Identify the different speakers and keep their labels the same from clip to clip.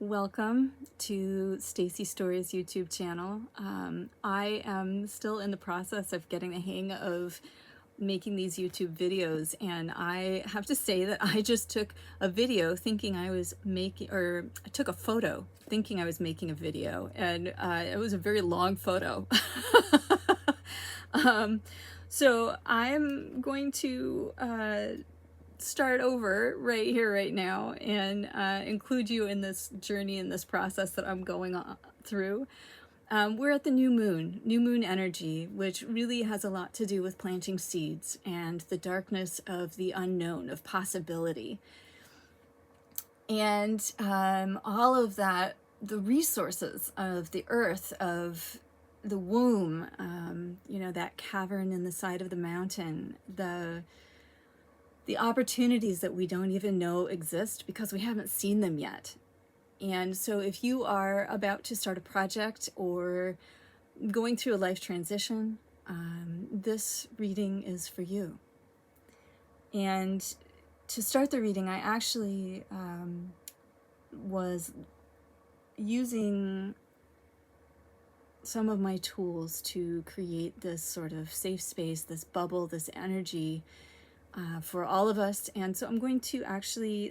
Speaker 1: Welcome to StaciStories YouTube channel. I am still in the process of getting the hang of making these YouTube videos, and I have to say that I just took a video thinking I was making, or I took a photo thinking I was making a video, and it was a very long photo. So I'm going to start over right here, right now, and include you in this journey, in this process that I'm going through. We're at the new moon energy, which really has a lot to do with planting seeds and the darkness of the unknown, of possibility. And all of that, the resources of the earth, of the womb, that cavern in the side of the mountain, the opportunities that we don't even know exist because we haven't seen them yet. And so if you are about to start a project or going through a life transition, this reading is for you. And to start the reading, I actually was using some of my tools to create this sort of safe space, this bubble, this energy for all of us. And so I'm going to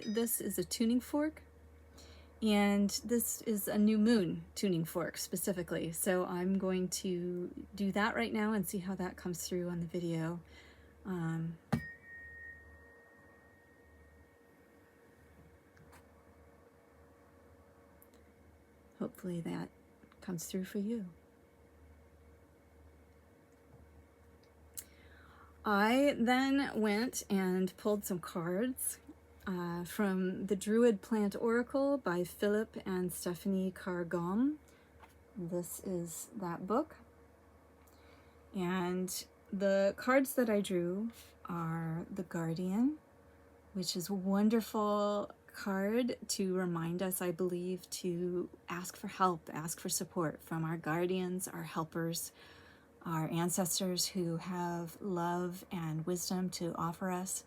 Speaker 1: this is a tuning fork, and this is a new moon tuning fork specifically. So I'm going to do that right now and see how that comes through on the video. Hopefully that comes through for you. I then went and pulled some cards from the Druid Plant Oracle by Philip and Stephanie Carr-Gomm. This is that book. And the cards that I drew are the Guardian, which is a wonderful card to remind us, I believe, to ask for help, ask for support from our guardians, our helpers, our ancestors who have love and wisdom to offer us.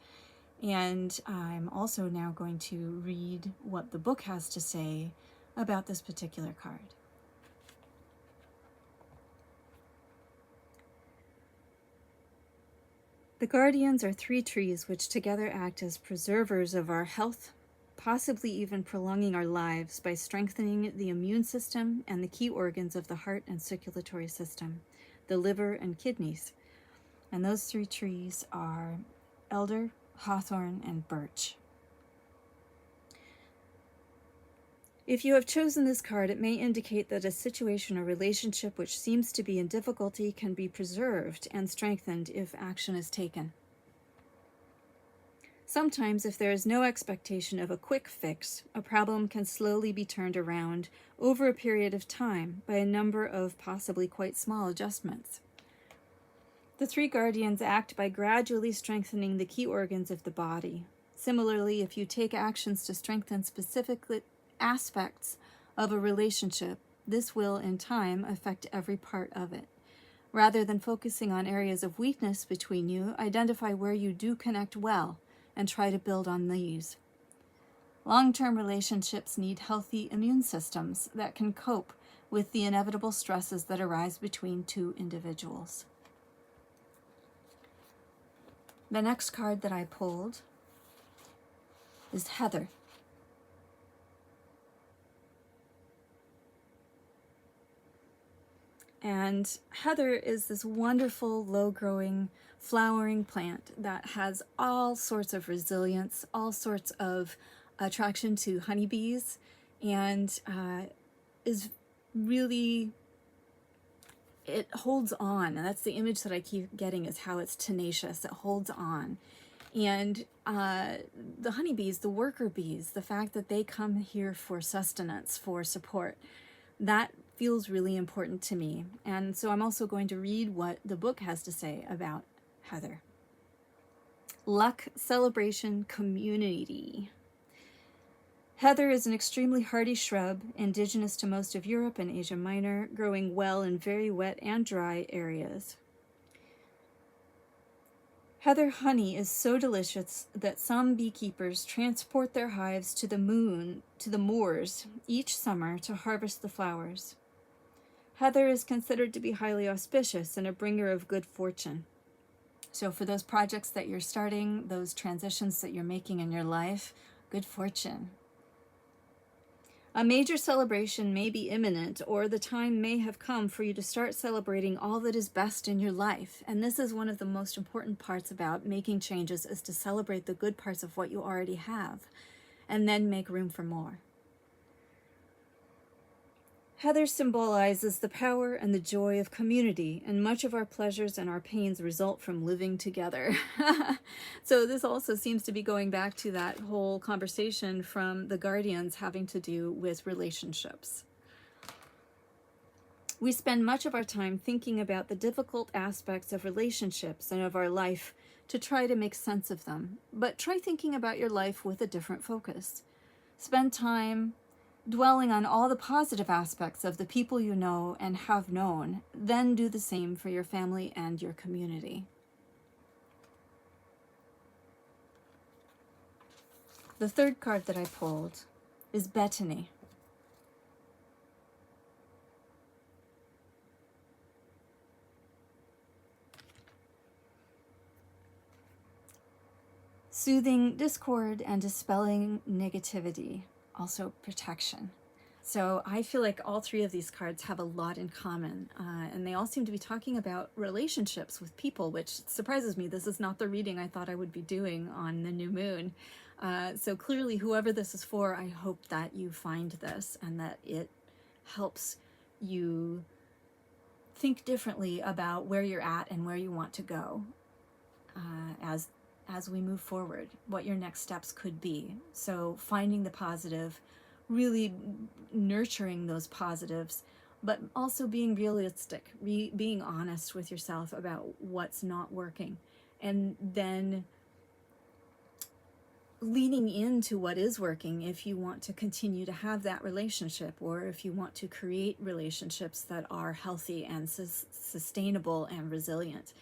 Speaker 1: And I'm also now going to read what the book has to say about this particular card. The guardians are three trees which together act as preservers of our health, possibly even prolonging our lives by strengthening the immune system and the key organs of the heart and circulatory system, the liver and kidneys. And those three trees are elder, hawthorn, and birch. If you have chosen this card, it may indicate that a situation or relationship which seems to be in difficulty can be preserved and strengthened if action is taken. Sometimes, if there is no expectation of a quick fix, a problem can slowly be turned around over a period of time by a number of possibly quite small adjustments. The three guardians act by gradually strengthening the key organs of the body. Similarly, if you take actions to strengthen specific aspects of a relationship, this will, in time, affect every part of it. Rather than focusing on areas of weakness between you, identify where you do connect well and try to build on these. Long-term relationships need healthy immune systems that can cope with the inevitable stresses that arise between two individuals. The next card that I pulled is Heather. And heather is this wonderful, low-growing, flowering plant that has all sorts of resilience, all sorts of attraction to honeybees, and is really, it holds on. And that's the image that I keep getting, is how it's tenacious. It holds on. And the honeybees, the worker bees, the fact that they come here for sustenance, for support, that feels really important to me. And so I'm also going to read what the book has to say about heather. Luck, celebration, community. Heather is an extremely hardy shrub, indigenous to most of Europe and Asia Minor, growing well in very wet and dry areas. Heather honey is so delicious that some beekeepers transport their hives to the moors each summer to harvest the flowers. Heather is considered to be highly auspicious and a bringer of good fortune. So for those projects that you're starting, those transitions that you're making in your life, good fortune. A major celebration may be imminent, or the time may have come for you to start celebrating all that is best in your life. And this is one of the most important parts about making changes, is to celebrate the good parts of what you already have, and then make room for more. Heather symbolizes the power and the joy of community, and much of our pleasures and our pains result from living together. So this also seems to be going back to that whole conversation from the Guardians having to do with relationships. We spend much of our time thinking about the difficult aspects of relationships and of our life to try to make sense of them. But try thinking about your life with a different focus. Spend time dwelling on all the positive aspects of the people you know and have known, then do the same for your family and your community. The third card that I pulled is Bethany. Soothing discord and dispelling negativity. Also protection. So I feel like all three of these cards have a lot in common, and they all seem to be talking about relationships with people, which surprises me. This is not the reading I thought I would be doing on the new moon. So clearly, whoever this is for, I hope that you find this and that it helps you think differently about where you're at and where you want to go as we move forward, what your next steps could be. So finding the positive, really nurturing those positives, but also being realistic, being honest with yourself about what's not working, and then leaning into what is working if you want to continue to have that relationship, or if you want to create relationships that are healthy and sustainable and resilient.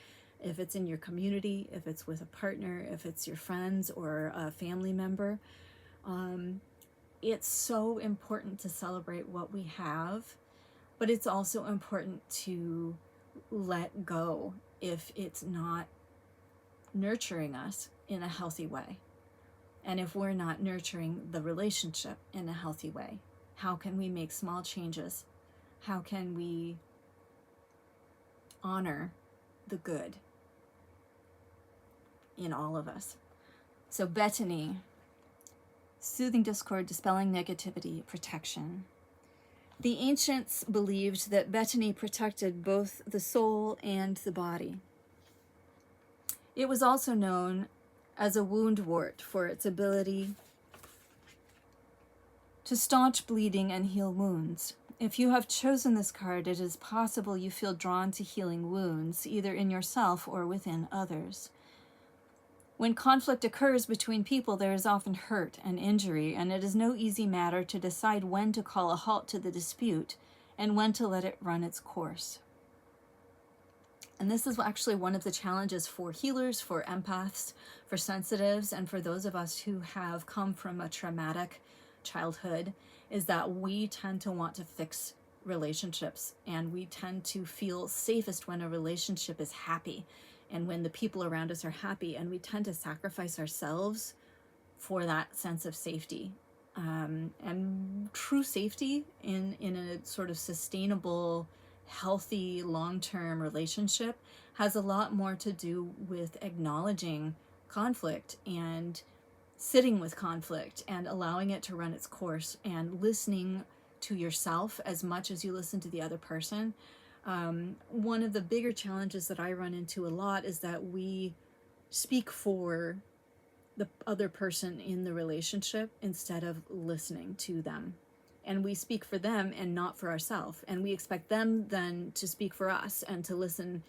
Speaker 1: If it's in your community, if it's with a partner, if it's your friends or a family member, it's so important to celebrate what we have, but it's also important to let go if it's not nurturing us in a healthy way. And if we're not nurturing the relationship in a healthy way, how can we make small changes? How can we honor the good in all of us? So Bethany, soothing discord, dispelling negativity, protection. The ancients believed that Bethany protected both the soul and the body. It was also known as a woundwort for its ability to staunch bleeding and heal wounds. If you have chosen this card, it is possible you feel drawn to healing wounds, either in yourself or within others. When conflict occurs between people, there is often hurt and injury, and it is no easy matter to decide when to call a halt to the dispute and when to let it run its course. And this is actually one of the challenges for healers, for empaths, for sensitives, and for those of us who have come from a traumatic childhood, is that we tend to want to fix relationships, and we tend to feel safest when a relationship is happy and when the people around us are happy, and we tend to sacrifice ourselves for that sense of safety. And true safety in a sort of sustainable, healthy, long-term relationship has a lot more to do with acknowledging conflict and sitting with conflict and allowing it to run its course and listening to yourself as much as you listen to the other person. One of the bigger challenges that I run into a lot is that we speak for the other person in the relationship instead of listening to them. And we speak for them and not for ourselves. And we expect them then to speak for us and to listen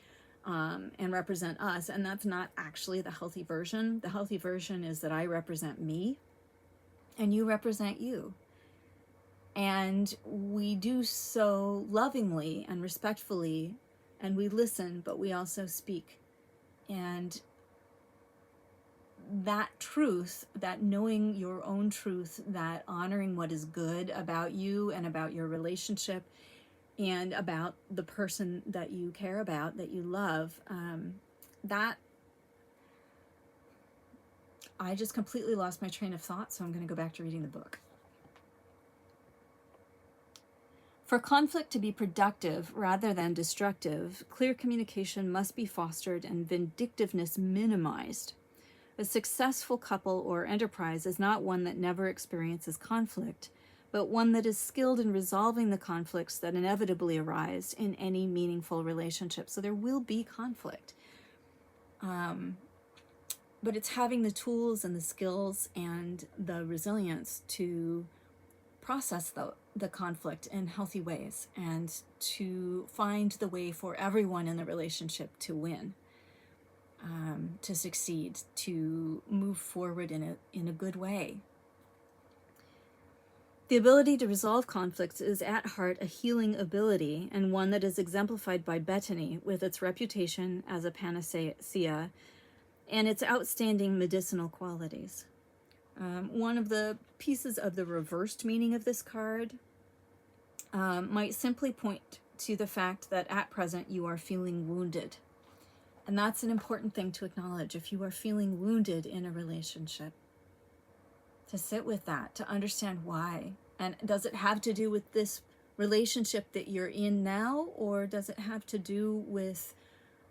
Speaker 1: and represent us. And that's not actually the healthy version. The healthy version is that I represent me and you represent you. And we do so lovingly and respectfully, and we listen, but we also speak. And that truth, that knowing your own truth, that honoring what is good about you and about your relationship and about the person that you care about, that you love, that I just completely lost my train of thought, so I'm going to go back to reading the book. For conflict to be productive rather than destructive, clear communication must be fostered and vindictiveness minimized. A successful couple or enterprise is not one that never experiences conflict, but one that is skilled in resolving the conflicts that inevitably arise in any meaningful relationship. So there will be conflict. But it's having the tools and the skills and the resilience to process the conflict in healthy ways and to find the way for everyone in the relationship to win, to succeed, to move forward in a good way. The ability to resolve conflicts is at heart a healing ability, and one that is exemplified by Bethany with its reputation as a panacea and its outstanding medicinal qualities. One of the pieces of the reversed meaning of this card might simply point to the fact that at present you are feeling wounded. And that's an important thing to acknowledge. If you are feeling wounded in a relationship, to sit with that, to understand why. And does it have to do with this relationship that you're in now, or does it have to do with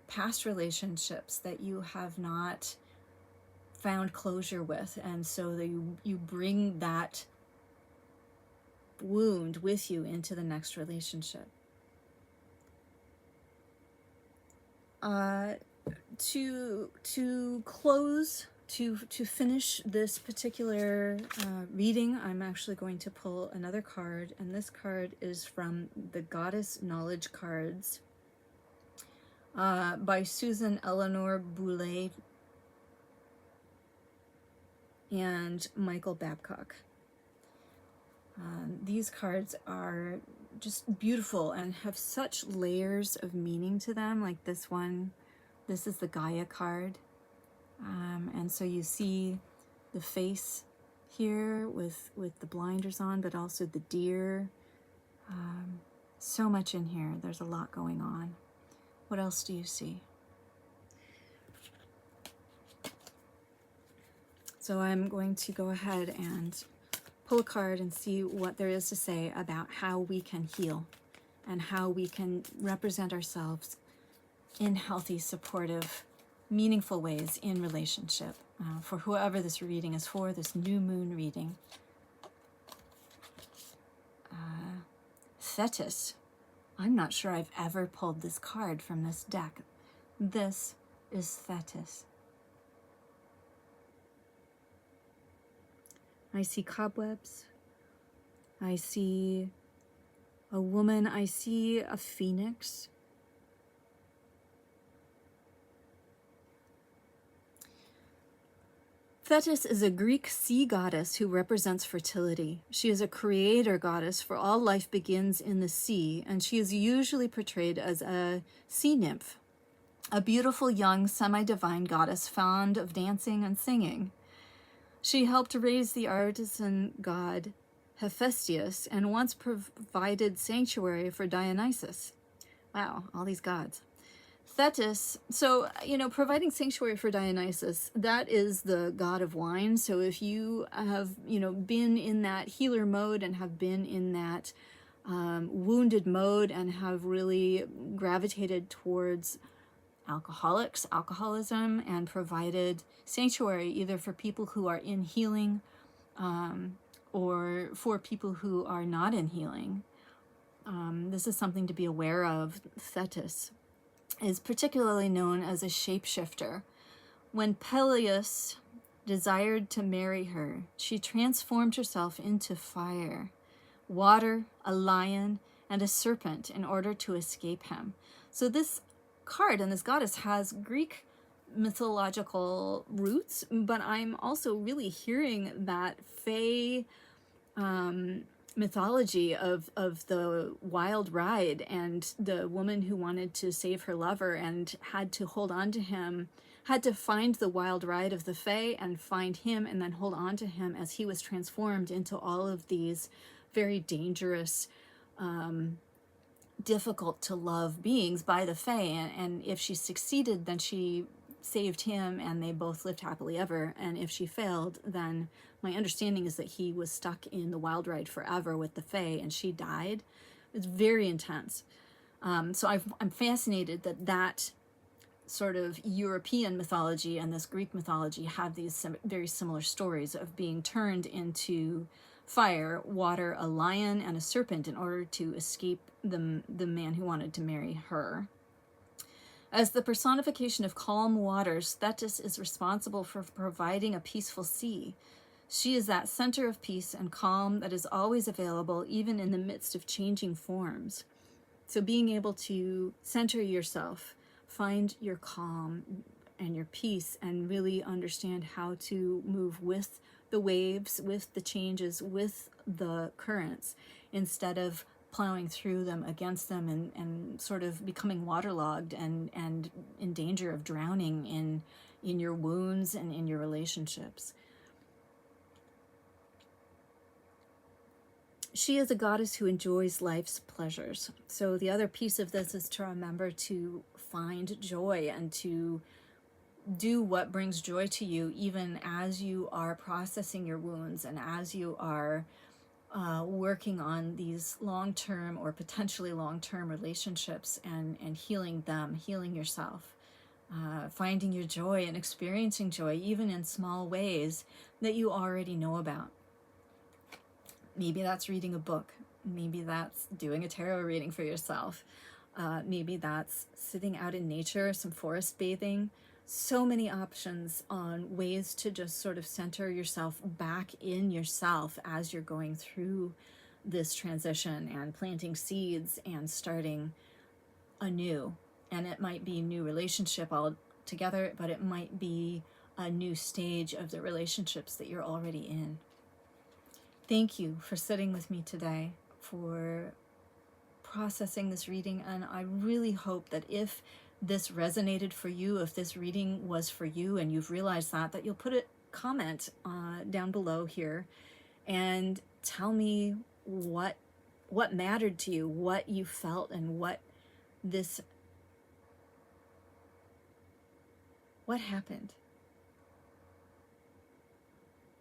Speaker 1: past relationships that you have not found closure with, and so that you bring that wound with you into the next relationship? To close, to finish this particular reading, I'm actually going to pull another card, and this card is from the Goddess Knowledge cards by Susan Eleanor Boulet and Michael Babcock. These cards are just beautiful and have such layers of meaning to them. Like this one, this is the Gaia card. And so you see the face here with the blinders on, but also the deer. So much in here. There's a lot going on. What else do you see? So I'm going to go ahead and pull a card and see what there is to say about how we can heal and how we can represent ourselves in healthy, supportive, meaningful ways in relationship. For whoever this reading is for, this new moon reading. Thetis. I'm not sure I've ever pulled this card from this deck. This is Thetis. I see cobwebs. I see a woman. I see a phoenix. Thetis is a Greek sea goddess who represents fertility. She is a creator goddess, for all life begins in the sea, and she is usually portrayed as a sea nymph, a beautiful young semi-divine goddess fond of dancing and singing. She helped raise the artisan god Hephaestus and once provided sanctuary for Dionysus. Wow, all these gods. Thetis, so, providing sanctuary for Dionysus, that is the god of wine. So if you have, been in that healer mode and have been in that wounded mode and have really gravitated towards alcoholism, and provided sanctuary either for people who are in healing or for people who are not in healing, this is something to be aware of. Thetis is particularly known as a shapeshifter. When Peleus desired to marry her, she transformed herself into fire, water, a lion, and a serpent in order to escape him. So this card and this goddess has Greek mythological roots, but I'm also really hearing that Fae mythology of the wild ride and the woman who wanted to save her lover and had to hold on to him had to find the wild ride of the Fae and find him and then hold on to him as he was transformed into all of these very dangerous, difficult to love beings by the Fae. And if she succeeded, then she saved him and they both lived happily ever. And if she failed, then my understanding is that he was stuck in the wild ride forever with the Fae and she died. It's very intense. So I'm fascinated that sort of European mythology and this Greek mythology have these very similar stories of being turned into fire, water, a lion, and a serpent in order to escape the man who wanted to marry her. As the personification of calm waters, Thetis is responsible for providing a peaceful sea. She is that center of peace and calm that is always available, even in the midst of changing forms. So being able to center yourself, find your calm and your peace, and really understand how to move with the waves, with the changes, with the currents, instead of plowing through them, against them, and sort of becoming waterlogged and in danger of drowning in your wounds and in your relationships. She is a goddess who enjoys life's pleasures. So the other piece of this is to remember to find joy and to do what brings joy to you, even as you are processing your wounds and as you are working on these long-term or potentially long-term relationships and healing them, healing yourself, finding your joy and experiencing joy even in small ways that you already know about. Maybe that's reading a book. Maybe that's doing a tarot reading for yourself. Maybe that's sitting out in nature, some forest bathing. So many options on ways to just sort of center yourself back in yourself as you're going through this transition and planting seeds and starting anew. And it might be a new relationship altogether, but it might be a new stage of the relationships that you're already in. Thank you for sitting with me today, for processing this reading, and I really hope that if this resonated for you, if this reading was for you and you've realized that you'll put a comment down below here and tell me what mattered to you, what you felt, and what happened.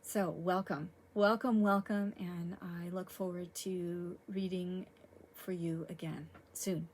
Speaker 1: So welcome, and I look forward to reading for you again soon.